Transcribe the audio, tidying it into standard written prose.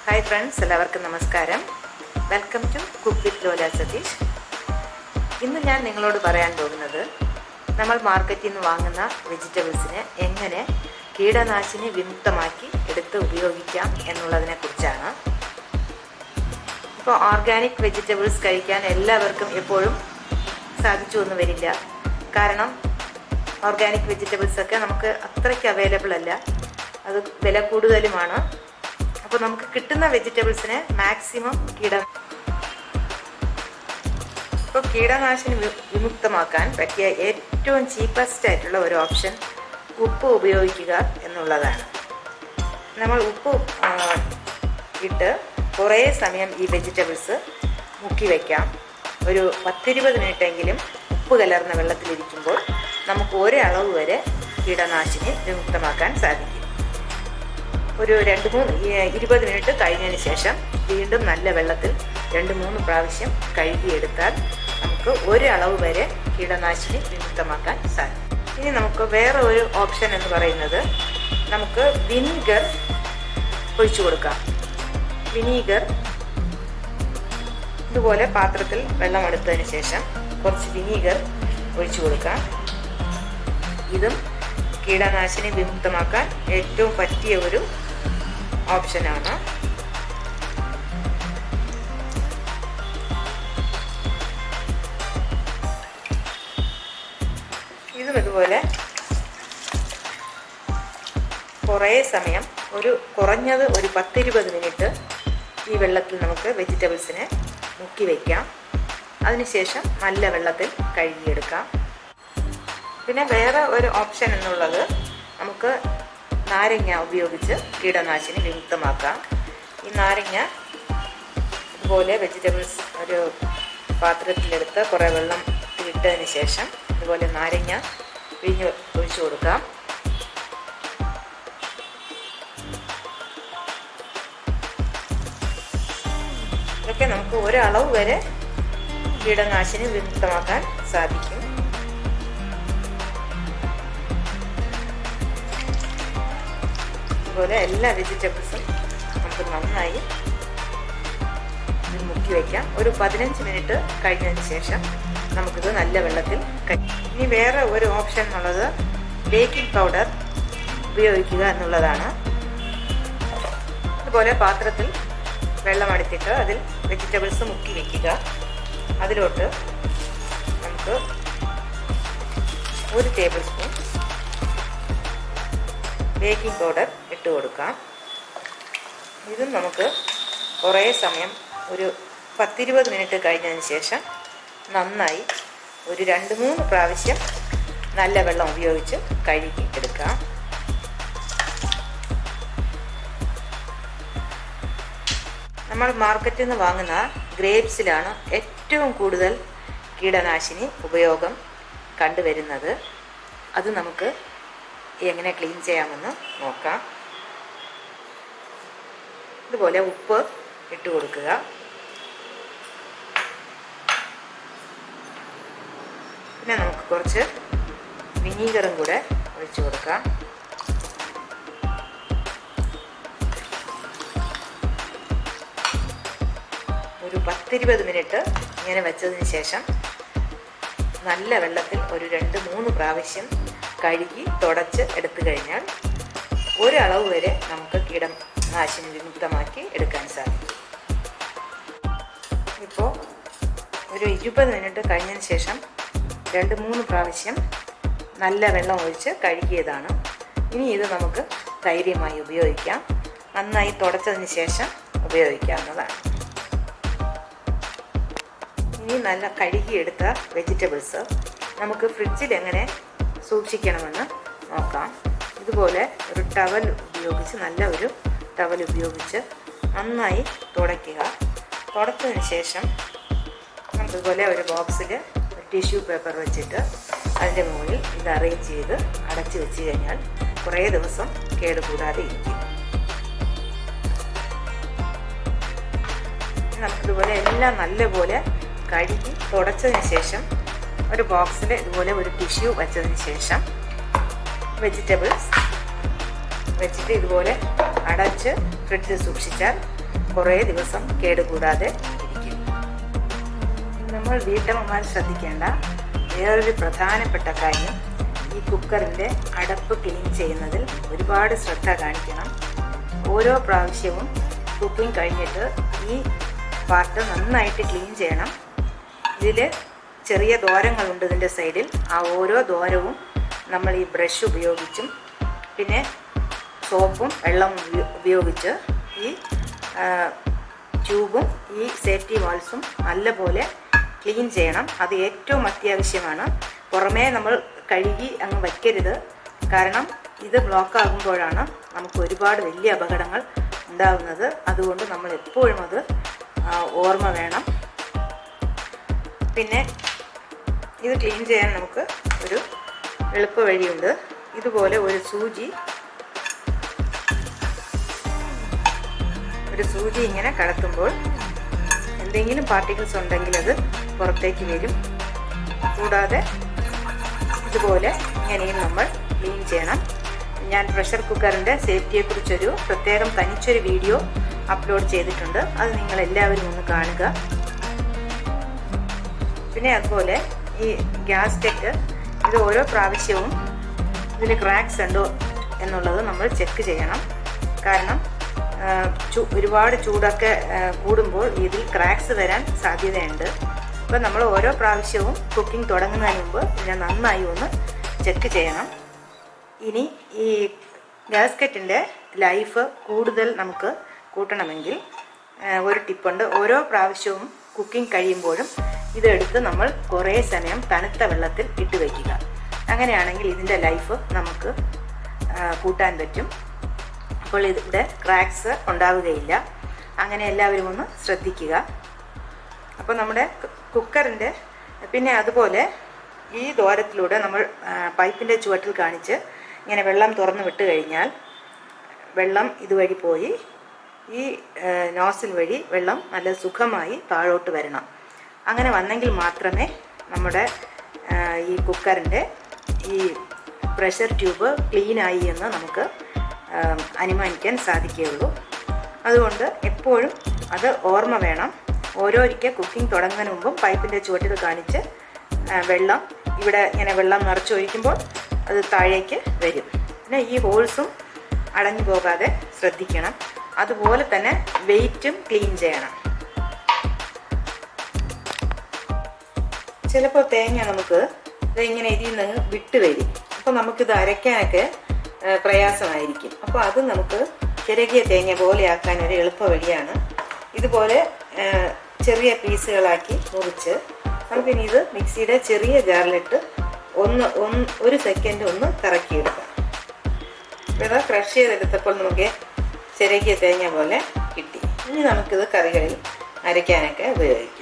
Hi friends, എല്ലാവർക്കും നമസ്കാരം. Welcome to cook with ലോല സതീഷ്. ഇന്ന് ഞാൻ നിങ്ങളോട് പറയാൻ പോകുന്നത് നമ്മൾ മാർക്കറ്റിൽ നിന്ന് വാങ്ങുന്ന വെജിറ്റബിൾസിനെ എങ്ങനെ കീടനാശിനി വിമുക്തമാക്കി എടുത്ത് ഉപയോഗിക്കാം എന്നുള്ളതിനെ കുറിച്ചാണ്. ഇപ്പോൾ ഓർഗാനിക് വെജിറ്റബിൾസ് കഴിക്കാൻ എല്ലാവർക്കും എപ്പോഴും സാധിച്ചു എന്ന് വരില്ല. കാരണം ഓർഗാനിക് വെജിറ്റബിൾസൊക്കെ നമുക്ക് അത്രയ്ക്ക് അവൈലബിൾ അല്ല, അത് വില കൂടുതലുമാണ്. അപ്പോൾ നമുക്ക് കിട്ടുന്ന വെജിറ്റബിൾസിനെ മാക്സിമം കീടനാശിനി വിമുക്തമാക്കാൻ പറ്റിയ ഏറ്റവും ചീപ്പസ്റ്റ് ആയിട്ടുള്ള ഒരു ഓപ്ഷൻ ഉപ്പ് ഉപയോഗിക്കുക എന്നുള്ളതാണ്. നമ്മൾ ഉപ്പ് ഇട്ട് കുറേ സമയം ഈ വെജിറ്റബിൾസ് മുക്കി വയ്ക്കാം. ഒരു 10-20 മിനിറ്റെങ്കിലും ഉപ്പ് കലർന്ന വെള്ളത്തിലിരിക്കുമ്പോൾ നമുക്ക് ഒരളവ് വരെ കീടനാശിനി വിമുക്തമാക്കാൻ സാധിക്കും. ഒരു 20 മിനിറ്റ് കഴിഞ്ഞതിന് ശേഷം വീണ്ടും നല്ല വെള്ളത്തിൽ 2-3 പ്രാവശ്യം കഴുകിയെടുത്താൽ നമുക്ക് ഒരളവ് വരെ കീടനാശിനി വിമുക്തമാക്കാൻ സാധിക്കും. ഇനി നമുക്ക് വേറെ ഒരു ഓപ്ഷൻ എന്ന് പറയുന്നത് നമുക്ക് വിനീഗർ ഒഴിച്ചു കൊടുക്കാം. വിനീഗർ ഇതുപോലെ പാത്രത്തിൽ വെള്ളം എടുത്തതിന് ശേഷം കുറച്ച് വിനീഗർ ഒഴിച്ചു കൊടുക്കാം. ഇതും കീടനാശിനി വിമുക്തമാക്കാൻ ഏറ്റവും പറ്റിയ ഒരു ഓപ്ഷനാണ്. ഇതും ഇതുപോലെ കുറേ സമയം കുറഞ്ഞത് ഒരു 10-20 മിനിറ്റ് ഈ വെള്ളത്തിൽ നമുക്ക് വെജിറ്റബിൾസിനെ മുക്കി വയ്ക്കാം. അതിനുശേഷം നല്ല വെള്ളത്തിൽ കഴുകിയെടുക്കാം. പിന്നെ വേറെ ഒരു ഓപ്ഷൻ എന്നുള്ളത് നമുക്ക് നാരങ്ങ ഉപയോഗിച്ച് കീടനാശിനി വിമുക്തമാക്കാം. ഈ നാരങ്ങ ഇതുപോലെ വെജിറ്റബിൾസ് ഒരു പാത്രത്തിലെടുത്ത് കുറേ വെള്ളം ഇട്ടതിന് ശേഷം ഇതുപോലെ നാരങ്ങ പിഴിഞ്ഞ് ഒഴിച്ചു കൊടുക്കാം. ഇതൊക്കെ നമുക്ക് ഒരളവ് വരെ കീടനാശിനി വിമുക്തമാക്കാൻ സാധിക്കും. അതുപോലെ എല്ലാ വെജിറ്റബിൾസും നമുക്ക് നന്നായി മുക്കി വയ്ക്കാം. ഒരു 15 മിനിറ്റ് കഴിഞ്ഞതിന് ശേഷം നമുക്കിത് നല്ല വെള്ളത്തിൽ ഇനി വേറെ ഒരു ഓപ്ഷൻ എന്നുള്ളത് ബേക്കിംഗ് പൗഡർ ഉപയോഗിക്കുക എന്നുള്ളതാണ്. അതുപോലെ പാത്രത്തിൽ വെള്ളമെടുത്തിട്ട് അതിൽ വെജിറ്റബിൾസ് മുക്കി വയ്ക്കുക. അതിലോട്ട് നമുക്ക് 1 ടേബിൾ സ്പൂൺ ബേക്കിംഗ് പൗഡർ ഇട്ട് കൊടുക്കാം. ഇതും നമുക്ക് കുറേ സമയം ഒരു 10-20 മിനിറ്റ് കഴിഞ്ഞതിന് ശേഷം നന്നായി ഒരു 2-3 പ്രാവശ്യം നല്ല വെള്ളം ഉപയോഗിച്ച് കഴുകി എടുക്കാം. നമ്മൾ മാർക്കറ്റിൽ നിന്ന് വാങ്ങുന്ന ഗ്രേപ്സിലാണ് ഏറ്റവും കൂടുതൽ കീടനാശിനി ഉപയോഗം കണ്ടുവരുന്നത്. അത് നമുക്ക് എങ്ങനെ ക്ലീൻ ചെയ്യാമെന്ന് നോക്കാം. ഇതുപോലെ ഉപ്പ് ഇട്ട് കൊടുക്കുക. പിന്നെ നമുക്ക് കുറച്ച് വിനീഗറും കൂടെ ഒഴിച്ചു കൊടുക്കാം. ഒരു 10-20 മിനിറ്റ് ഇങ്ങനെ വെച്ചതിന് ശേഷം നല്ല വെള്ളത്തിൽ ഒരു 2-3 പ്രാവശ്യം കഴുകി തുടച്ച് എടുത്തു കഴിഞ്ഞാൽ ഒരളവ് വരെ നമുക്ക് കീടനാശിനി വിമുക്തമാക്കി എടുക്കാൻ സാധിക്കും. ഇപ്പോൾ ഒരു 20 മിനിറ്റ് കഴിഞ്ഞതിന് ശേഷം 2-3 പ്രാവശ്യം നല്ല വെള്ളം ഒഴിച്ച് കഴുകിയതാണ്. ഇനി ഇത് നമുക്ക് ധൈര്യമായി ഉപയോഗിക്കാം. നന്നായി തുടച്ചതിന് ശേഷം ഉപയോഗിക്കാവുന്നതാണ്. ഇനി നല്ല കഴുകിയെടുത്ത വെജിറ്റബിൾസ് നമുക്ക് ഫ്രിഡ്ജിൽ എങ്ങനെ സൂക്ഷിക്കണമെന്ന് നോക്കാം. ഇതുപോലെ ഒരു ടവൽ ഉപയോഗിച്ച് നല്ല ഒരു ടവൽ ഉപയോഗിച്ച് നന്നായി തുടയ്ക്കുക. തുടച്ചതിന് ശേഷം അതുപോലെ ഒരു ബോക്സിൽ ടിഷ്യൂ പേപ്പർ വെച്ചിട്ട് അതിൻ്റെ മുകളിൽ ഇത് അറേഞ്ച് ചെയ്ത് അടച്ചു വെച്ച് കഴിഞ്ഞാൽ കുറേ ദിവസം കേടുകൂടാതെ ഇരിക്കും. നമുക്കിതുപോലെ എല്ലാം നല്ലപോലെ കഴുകി തുടച്ചതിന് ശേഷം ഒരു ബോക്സിൽ ഇതുപോലെ ഒരു ടിഷ്യൂ വെച്ചതിന് ശേഷം വെജിറ്റബിൾസ് വെച്ചിട്ട് ഇതുപോലെ അടച്ച് ഫ്രിഡ്ജിൽ സൂക്ഷിച്ചാൽ കുറേ ദിവസം കേടുകൂടാതെ ഇരിക്കും. നമ്മൾ വീട്ടമ്മമാർ ശ്രദ്ധിക്കേണ്ട വേറൊരു പ്രധാനപ്പെട്ട കാര്യം, ഈ കുക്കറിൻ്റെ അടപ്പ് ക്ലീൻ ചെയ്യുന്നതിൽ ഒരുപാട് ശ്രദ്ധ കാണിക്കണം. ഓരോ പ്രാവശ്യവും കുക്കിംഗ് കഴിഞ്ഞിട്ട് ഈ പാർട്ട് നന്നായിട്ട് ക്ലീൻ ചെയ്യണം. ഇതിൽ ചെറിയ ദ്വാരങ്ങളുണ്ട് ഇതിൻ്റെ സൈഡിൽ. ആ ഓരോ ദ്വാരവും നമ്മൾ ഈ ബ്രഷ് ഉപയോഗിച്ചും പിന്നെ സോപ്പും വെള്ളവും ഉപയോഗിച്ച് ഈ ട്യൂബും ഈ സേഫ്റ്റി വാൾസും നല്ലപോലെ ക്ലീൻ ചെയ്യണം. അത് ഏറ്റവും അത്യാവശ്യമാണ്. പുറമേ നമ്മൾ കഴുകി അങ്ങ് വയ്ക്കരുത്. കാരണം ഇത് ബ്ലോക്ക് ആകുമ്പോഴാണ് നമുക്ക് ഒരുപാട് വലിയ അപകടങ്ങൾ ഉണ്ടാകുന്നത്. അതുകൊണ്ട് നമ്മൾ എപ്പോഴും അത് ഓർമ്മ വേണം. പിന്നെ ഇത് ക്ലീൻ ചെയ്യാൻ നമുക്ക് ഒരു എളുപ്പ വഴിയുണ്ട്. ഇതുപോലെ ഒരു സൂചി ഇങ്ങനെ കടത്തുമ്പോൾ എന്തെങ്കിലും പാർട്ടിക്കിൾസ് ഉണ്ടെങ്കിൽ അത് പുറത്തേക്ക് വരും. കൂടാതെ ഇതുപോലെ ഇങ്ങനെയും നമ്മൾ ക്ലീൻ ചെയ്യണം. ഞാൻ പ്രഷർ കുക്കറിൻ്റെ സേഫ്റ്റിയെക്കുറിച്ചൊരു പ്രത്യേകം തനിച്ചൊരു വീഡിയോ അപ്ലോഡ് ചെയ്തിട്ടുണ്ട്. അത് നിങ്ങളെല്ലാവരും ഒന്ന് കാണുക. പിന്നെ അതുപോലെ ഈ ഗ്യാസ് സ്റ്റെക്ക്, ഇത് ഓരോ പ്രാവശ്യവും ഇതിന് ക്രാക്സ് ഉണ്ടോ എന്നുള്ളത് നമ്മൾ ചെക്ക് ചെയ്യണം. കാരണം ഒരുപാട് ചൂടൊക്കെ കൂടുമ്പോൾ ഇതിൽ ക്രാക്സ് വരാൻ സാധ്യതയുണ്ട്. അപ്പോൾ നമ്മൾ ഓരോ പ്രാവശ്യവും കുക്കിംഗ് തുടങ്ങുന്നതിന് മുമ്പ് ഇതിനെ നന്നായി ഒന്ന് ചെക്ക് ചെയ്യണം. ഇനി ഈ ഗ്യാസ്കറ്റിൻ്റെ ലൈഫ് കൂടുതൽ നമുക്ക് കൂട്ടണമെങ്കിൽ ഒരു ടിപ്പുണ്ട്. ഓരോ പ്രാവശ്യവും കുക്കിംഗ് കഴിയുമ്പോഴും ഇതെടുത്ത് നമ്മൾ കുറേ സമയം തണുത്ത വെള്ളത്തിൽ ഇട്ട് വയ്ക്കുക. അങ്ങനെയാണെങ്കിൽ ഇതിൻ്റെ ലൈഫ് നമുക്ക് കൂട്ടാൻ പറ്റും. അപ്പോൾ ഇവിടെ ക്രാക്സ് ഉണ്ടാവുകയില്ല. അങ്ങനെ എല്ലാവരും ഒന്ന് ശ്രദ്ധിക്കുക. അപ്പോൾ നമ്മുടെ കുക്കറിൻ്റെ പിന്നെ അതുപോലെ ഈ ദ്വാരത്തിലൂടെ നമ്മൾ പൈപ്പിൻ്റെ ചുവട്ടിൽ കാണിച്ച് ഇങ്ങനെ വെള്ളം തുറന്ന് വിട്ട് കഴിഞ്ഞാൽ വെള്ളം ഇതുവഴി പോയി ഈ നോസിൽ വഴി വെള്ളം നല്ല സുഖമായി താഴോട്ട് വരണം. അങ്ങനെ വന്നെങ്കിൽ മാത്രമേ നമ്മുടെ ഈ കുക്കറിൻ്റെ ഈ പ്രഷർ ട്യൂബ് ക്ലീനായി എന്ന് നമുക്ക് അനുമാനിക്കാൻ സാധിക്കുകയുള്ളൂ. അതുകൊണ്ട് എപ്പോഴും അത് ഓർമ്മ വേണം. ഓരോരിക്കൽ കുക്കിംഗ് തുടങ്ങുന്നതിന് മുമ്പും പൈപ്പിൻ്റെ ചുവട്ടിൽ കാണിച്ച് വെള്ളം ഇവിടെ ഇങ്ങനെ വെള്ളം നിറച്ചൊഴിക്കുമ്പോൾ അത് താഴേക്ക് വരും. പിന്നെ ഈ ഹോൾസും അടഞ്ഞു പോകാതെ ശ്രദ്ധിക്കണം. അതുപോലെ തന്നെ വെയിറ്റും ക്ലീൻ ചെയ്യണം. ചിലപ്പോൾ തേങ്ങ നമുക്ക് ഇങ്ങനെ ഇതിൽ നിന്ന് വിട്ട് വരും. അപ്പോൾ നമുക്കിത് അരയ്ക്കാനൊക്കെ പ്രയാസമായിരിക്കും. അപ്പോൾ അത് നമുക്ക് ചിരകിയ തേങ്ങ പോലെ ആക്കാൻ ഒരു എളുപ്പ വഴിയാണ്. ഇതുപോലെ ചെറിയ പീസുകളാക്കി മുറിച്ച് നമുക്കിനി ഇത് മിക്സിയുടെ ചെറിയ ജാറിലിട്ട് ഒരു സെക്കൻഡ് ഒന്ന് കറക്കിയെടുക്കാം. അപ്പോൾ ഇത് ക്രഷ് ചെയ്തെടുത്തപ്പോൾ നമുക്ക് ചിരകിയ തേങ്ങ പോലെ കിട്ടി. ഇനി നമുക്കിത് കറികളിൽ അരയ്ക്കാനൊക്കെ ഉപയോഗിക്കാം.